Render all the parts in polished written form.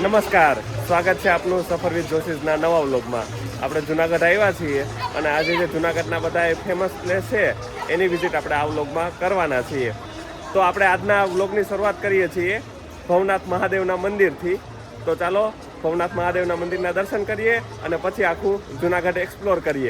નમસ્કાર, સ્વાગત છે આપનું સફર વિથ જોશીસના નવા વ્લોગમાં. આપણે જુનાગઢ આવ્યા છીએ અને આજે જે જુનાગઢના બધા ફેમસ પ્લેસ છે એની વિઝિટ આપણે આ વ્લોગમાં કરવાના છીએ. તો આપણે આજના વ્લોગની શરૂઆત કરીએ છીએ ભવનાથ મહાદેવના મંદિરથી. તો ચાલો ભવનાથ મહાદેવના મંદિરના દર્શન કરીએ અને પછી આખું જુનાગઢ એક્સપ્લોર કરીએ.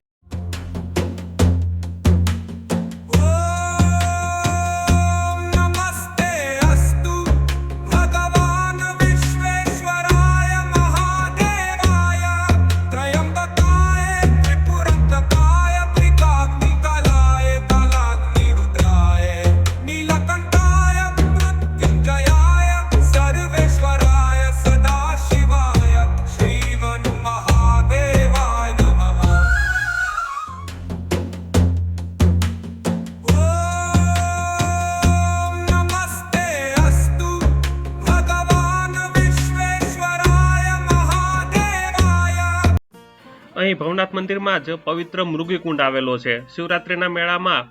અહીં ભવનાથ મંદિરમાં જ પવિત્ર મૃગીકુંડ આવેલો છે. શિવરાત્રિના મેળામાં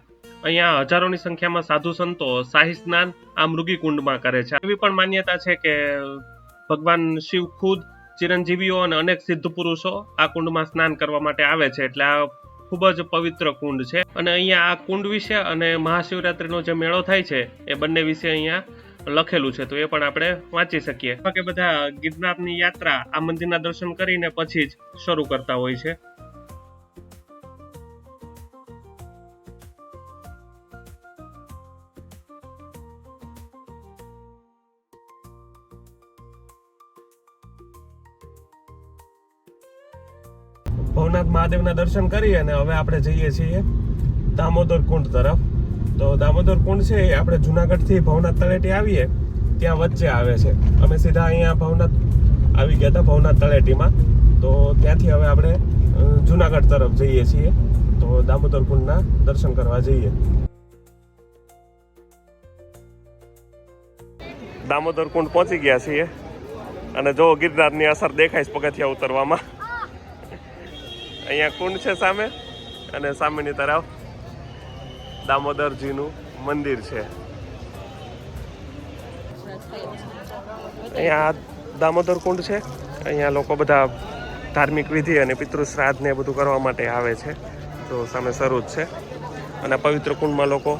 અહીંયા હજારોની સંખ્યામાં સાધુ સંતો શાહી સ્નાન આ મૃગીકુંડમાં કરે છે. એવી પણ માન્યતા છે કે ભગવાન શિવ ખુદ ચિરંજીવીઓ અને અનેક સિદ્ધ પુરુષો આ કુંડમાં સ્નાન કરવા માટે આવે છે. એટલે આ ખૂબ જ પવિત્ર કુંડ છે. અને અહીંયા આ કુંડ વિશે અને મહાશિવરાત્રિનો જે મેળો થાય છે એ બંને વિશે અહીંયા લખેલું છે, તો એ પણ આપણે વાંચી શકીએ. કે બધા ગિરનારની યાત્રા આ મંદિરના દર્શન કરીને પછી જ શરૂ કરતા હોય છે. ભવનાથ મહાદેવના દર્શન કરી અને હવે આપણે જઈએ છીએ દામોદર કુંડ તરફ. તો દામોદર કુંડ છે એ આપણે જુનાગઢથી ભવનાથ તળેટી આવીએ ત્યાં વચ્ચે આવે છે. અમે સીધા અહીંયા ભવનાથ આવી ગયા હતા, ભવનાથ તળેટીમાં. તો ત્યાંથી હવે આપણે જુનાગઢ તરફ જઈએ છીએ. તો દામોદર કુંડના દર્શન કરવા જઈએ. દામોદર કુંડ પહોંચી ગયા છીએ અને જો ગિરનારની અસર દેખાય છે પગથિયા ઉતરવામાં. અહીંયા કુંડ છે સામે અને સામેની તરફ દામોદરજીનું મંદિર છે. અહીંયા દામોદર કુંડ છે. અહીંયા લોકો બધા ધાર્મિક વિધિ અને પિતૃ શ્રાદ્ધ ને બધું કરવા માટે આવે છે. તો સામે શરૂ જ છે અને પવિત્ર કુંડમાં લોકો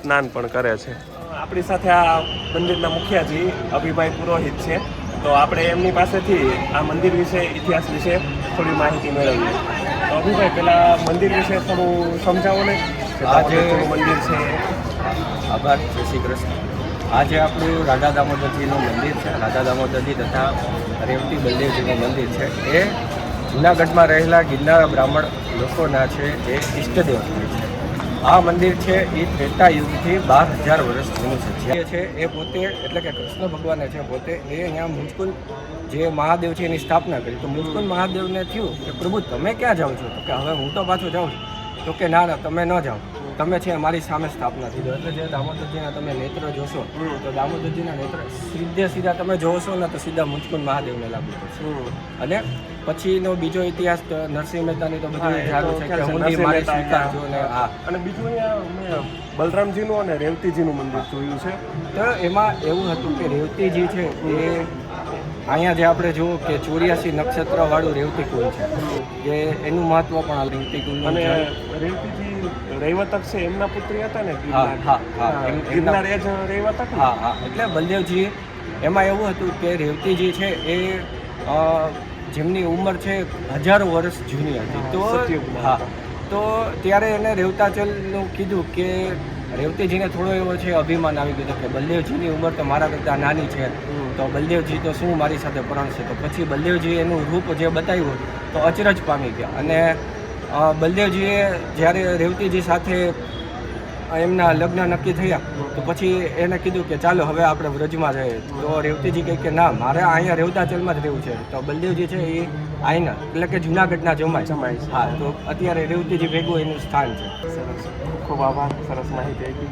સ્નાન પણ કરે છે. આપણી સાથે આ મંદિરના મુખિયાજી અભિભાઈ પુરોહિત છે. તો આપણે એમની પાસેથી આ મંદિર વિશે, ઇતિહાસ વિશે થોડી માહિતી મેળવીએ. તો અભિભાઈ, પેલા મંદિર વિશે થોડું સમજાવો ને. આજે મંદિર છે. આભાર, જય શ્રી કૃષ્ણ. આજે આપણું રાધા દામોદરજીનું મંદિર છે. રાધા દામોદરજી તથા રેવતી બલદેવજીનું મંદિર છે. એ જૂનાગઢમાં રહેલા ગિરનાર બ્રાહ્મણ લોકોના છે એ ઈષ્ટદેવ છે. આ મંદિર છે એ ત્રેતા યુગથી 12,000 વર્ષ જૂનું છે. જે છે એ પોતે એટલે કે કૃષ્ણ ભગવાને છે પોતે એ અહીંયા મુંજકુંડ જે મહાદેવ છે એની સ્થાપના કરી. તો મુંજકુંડ મહાદેવને થયું કે પ્રભુ તમે ક્યાં જાઓ છો? તો કે હવે હું તો પાછો જાઉં છું. તો કે ના ના, તમે ન જાઓ, તમે છે અમારી સામે સ્થાપના થઈ. એટલે જે દામોદરજીના તમે નેત્ર જોશો તો દામોદરજીના નેત્ર સીધા તમે જોશો ને તો સીધા મુંજકુંડ મહાદેવને લાગુ પડશે. અને પછીનો બીજો ઇતિહાસ નરસિંહ મહેતાની તો બધું જાણું છે કે હુંડી મારે સ્વીકારજો ને આ. અને બીજું અહીંયા બલરામજીનું અને રેવતીજીનું મંદિર જોયું છે. તો એમાં એવું હતું કે રેવતીજી છે એ અહીંયા જે આપણે જુઓ કે 84 નક્ષત્ર વાળું રેવતી કુંડ છે, કે એનું મહત્વ પણ આ રેવતી કુંડ. અને રેવતીજી રૈવતક છે એમના પુત્રી હતા ને? હા, ગિરનાર એ જ રૈવતક. હા, એટલે બલદેવજી એમાં એવું હતું કે રેવતીજી છે એ જેમની ઉંમર છે હજારો વર્ષ જૂની હતી. તો હા, તો ત્યારે એને રેવતાચલનું કીધું કે રેવતીજીને થોડો એવો છે અભિમાન આવી ગયો કે બલદેવજીની ઉંમર તો મારા કરતાં નાની છે, તો બલદેવજી તો શું મારી સાથે પરણશે? તો પછી બલદેવજીએ એનું રૂપ જે બતાવ્યું તો અચરજ પામી ગયા. અને બલદેવજીએ જ્યારે રેવતીજી સાથે એમના લગ્ન નક્કી થયા તો પછી એને કીધું કે ચાલો હવે આપણે વ્રજમાં જઈએ. તો રેવતીજી કહે કે ના, મારે અહીંયા રેવતાચલમાં જ રહેવું છે. તો બલદેવજી છે એ અહીંના એટલે કે જુનાગઢના જમાય. હા, તો અત્યારે રેવતીજી ભેગું એનું સ્થાન છે. સરસ, ખૂબ આભાર, સરસ માહિતી આપી.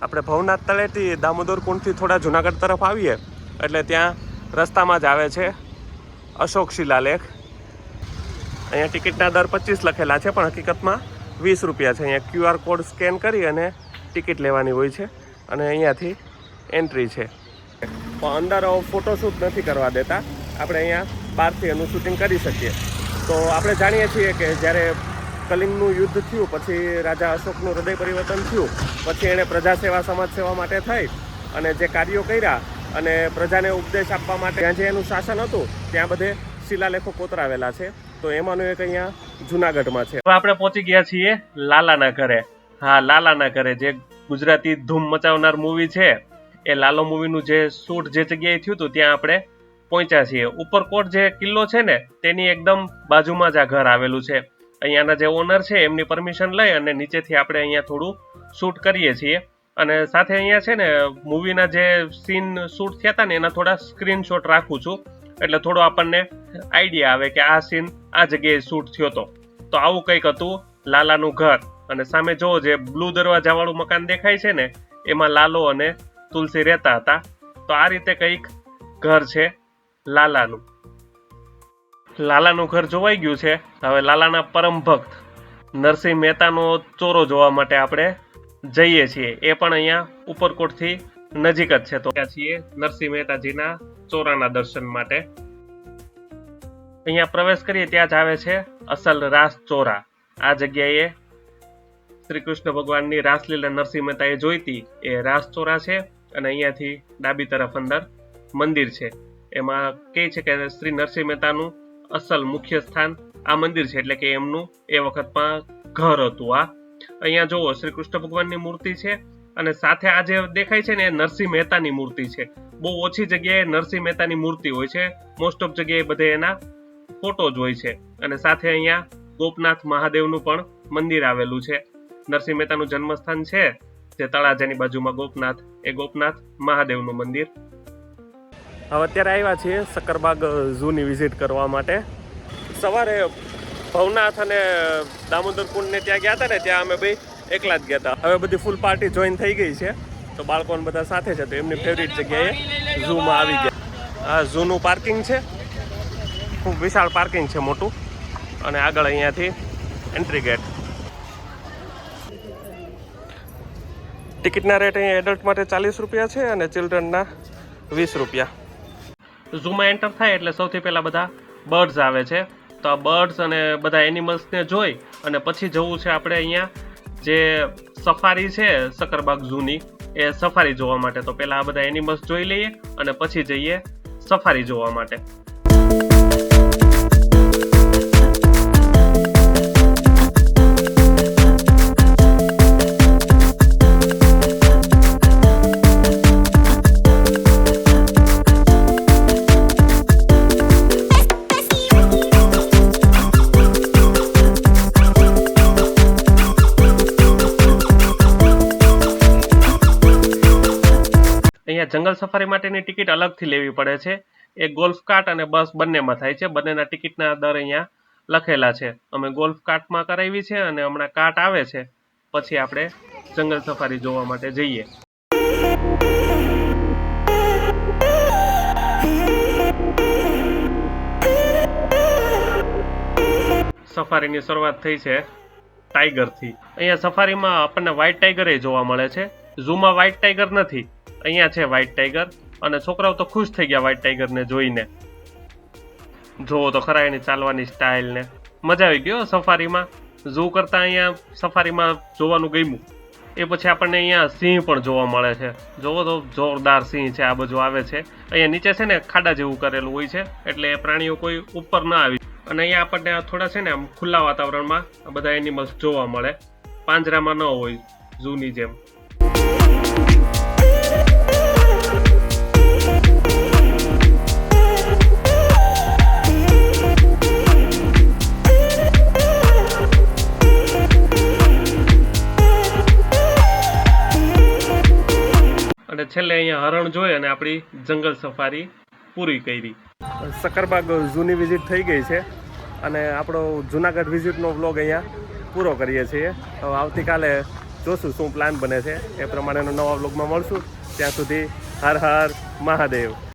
આપણે ભવનાથ તળેટી દામોદર કુંડથી થોડા જુનાગઢ તરફ આવીએ એટલે ત્યાં રસ્તામાં જ આવે છે અશોક શિલાલેખ. અહીંયા ટિકિટના દર 25 લખેલા છે, પણ હકીકતમાં 20 રૂપિયા છે. અહીંયા QR કોડ સ્કેન કરી અને ટિકિટ લેવાની હોય છે અને અહીંયાથી એન્ટ્રી છે. પણ અંદર ફોટોશૂટ નથી કરવા દેતા. આપણે અહીંયા બહારથી એનું શૂટિંગ કરી શકીએ. તો આપણે જાણીએ છીએ કે જ્યારે કલિંગનું યુદ્ધ થયું પછી રાજા અશોકનું હૃદય પરિવર્તન થયું, પછી એણે પ્રજા સેવા સમાજ સેવા માટે થઈ અને જે કાર્યો કર્યા અને પ્રજાને ઉપદેશ આપવા માટે જ્યાં જે એનું શાસન હતું ત્યાં બધે શિલાલેખો કોતરાવેલા છે. તો એમાંનું એક અહીંયા જુનાગઢમાં છે. આપણે પહોંચી ગયા છીએ લાલાના ઘરે. હા, લાલાના ઘરે, જે ગુજરાતી ધૂમ મચાવનાર મૂવી છે એ લાલો મૂવીનું જે શૂટ જે જગ્યાએ થયું હતું ત્યાં આપણે પહોંચ્યા છીએ. ઉપરકોટ જે કિલ્લો છે ને તેની એકદમ બાજુમાં જ આ ઘર આવેલું છે. અહીંયાના જે ઓનર છે એમની પરમિશન લઈ અને નીચેથી આપણે અહીંયા થોડું શૂટ કરીએ છીએ. અને સાથે અહીંયા છે ને મૂવીના જે સીન શૂટ થયા હતા ને એના થોડા સ્ક્રીનશોટ રાખું છું, એટલે થોડો આપણને આઈડિયા આવે કે આ સીન આ જગ્યાએ શૂટ થયો હતો. તો આવું કંઈક હતું લાલાનું ઘર. અને સામે જો જે બ્લુ દરવાજાવાળું મકાન દેખાય છે ને એમાં લાલો અને તુલસી રહેતા હતા. તો આ રીતે કંઈક ઘર છે લાલાનું. લાલાનું ઘર જોવાઈ ગયું છે. હવે લાલાના પરમ ભક્ત નરસિંહ મહેતાનો ચોરો જોવા માટે આપણે જઈએ છીએ. એ પણ અહીંયા ઉપરકોટથી નજીક જ છે. તો ત્યાં છીએ નરસિંહ મહેતાજીના ચોરાના દર્શન માટે. અહીંયા પ્રવેશ કરીએ ત્યાં જ આવે છે અસલ રાસ ચોરા. આ જગ્યાએ શ્રી કૃષ્ણ ભગવાનની રાસલીલા નરસિંહ મહેતાએ જોઈતી એ રાસ ચોરા છે. અને અહીંયાથી ડાબી તરફ અંદર મંદિર છે. એમાં કહે છે કે શ્રી નરસિંહ મહેતાનું અસલ મુખ્ય સ્થાન આ મંદિર છે, એટલે કે એમનું એ વખતમાં ઘર હતું. આ અહીંયા જુઓ શ્રી કૃષ્ણ ભગવાનની મૂર્તિ છે અને સાથે આ જે દેખાય છે ને એ નરસિંહ મહેતાની મૂર્તિ છે. બહુ ઓછી જગ્યાએ નરસિંહ મહેતાની મૂર્તિ હોય છે, મોસ્ટ ઓફ જગ્યાએ બધે એના ફોટો જ હોય છે. અને સાથે અહીંયા ગોપનાથ મહાદેવનું પણ મંદિર આવેલું છે. નરસિંહ મહેતાનું જન્મસ્થાન છે જે તળાજાની બાજુમાં ગોપનાથ, એ ગોપનાથ મહાદેવનું મંદિર. હવે અત્યારે આવ્યા છીએ સક્કરબાગ ઝૂની વિઝિટ કરવા માટે. સવારે ભવનાથ અને દામોદર કુંડને ત્યાં ગયા હતા ને ત્યાં અમે ભાઈ એકલા જ ગયા હતા. હવે બધી ફૂલ પાર્ટી જોઈન થઈ ગઈ છે, તો બાળકોને બધા સાથે છે, તો એમની ફેવરિટ જગ્યાએ ઝૂમાં આવી ગયા. આ ઝૂનું પાર્કિંગ છે, ખૂબ વિશાળ પાર્કિંગ છે મોટું. અને આગળ અહીંયાથી એન્ટ્રી ગેટ. ટિકિટના રેટ અહીંયા એડલ્ટ માટે 40 રૂપિયા છે અને ચિલ્ડ્રનના 20 રૂપિયા. ઝૂમાં એન્ટર થાય એટલે સૌથી પહેલા બધા બર્ડ્સ આવે છે. તો આ બર્ડ્સ અને બધા એનિમલ્સને જોઈ અને પછી જવું છે આપણે અહીંયા જે સફારી છે સક્કરબાગ ઝૂની, એ સફારી જોવા માટે. તો પહેલા આ બધા એનિમલ્સ જોઈ લઈએ અને પછી જઈએ સફારી જોવા માટે. જંગલ સફારી માટેની ટિકિટ અલગથી લેવી પડે છે. એ ગોલ્ફ કાર્ટ અને બસ બંનેમાં થાય છે. બંનેના ટિકિટના દર અહીંયા લખેલા છે. અમે ગોલ્ફ કાર્ટમાં કરાવી છે અને હમણાં કાર્ટ આવે છે પછી આપણે જંગલ સફારી જોવા માટે જઈએ. સફારીની શરૂઆત થઈ છે ટાઈગરથી. અહીંયા સફારીમાં આપણને વ્હાઇટ ટાઈગર એ જોવા મળે છે. ઝૂમાં વ્હાઇટ ટાઈગર નથી, અહીંયા છે વ્હાઇટ ટાઈગર. અને છોકરાઓ તો ખુશ થઈ ગયા વ્હાઇટ ટાઈગરને જોઈને. જોવો તો ખરા એની ચાલવાની સ્ટાઇલ ને મજા આવી ગયો સફારીમાં. ઝૂ કરતાં અહીંયા સફારીમાં જોવાનું ગમ્યું. એ પછી આપણને અહીંયા સિંહ પણ જોવા મળે છે. જોવો તો જોરદાર સિંહ છે, આ બાજુ આવે છે. અહીંયા નીચે છે ને ખાડા જેવું કરેલું હોય છે, એટલે પ્રાણીઓ કોઈ ઉપર ના આવી. અને અહીંયા આપણને થોડા છે ને આમ ખુલ્લા વાતાવરણમાં આ બધા એનિમલ્સ જોવા મળે, પાંજરામાં ન હોય ઝૂની જેમ. અને છેલ્લે અહીંયા હરણ જોઈ અને આપણી જંગલ સફારી પૂરી કરી. સક્કરબાગ ઝૂની વિઝિટ થઈ ગઈ છે અને આપણો જુનાગઢ વિઝિટનો વ્લોગ અહીંયા પૂરો કરીએ છીએ. હવે આવતીકાલે જોશું શું પ્લાન બને છે, એ પ્રમાણેનો નવા વ્લોગમાં મળશું. ત્યાં સુધી હર હર મહાદેવ.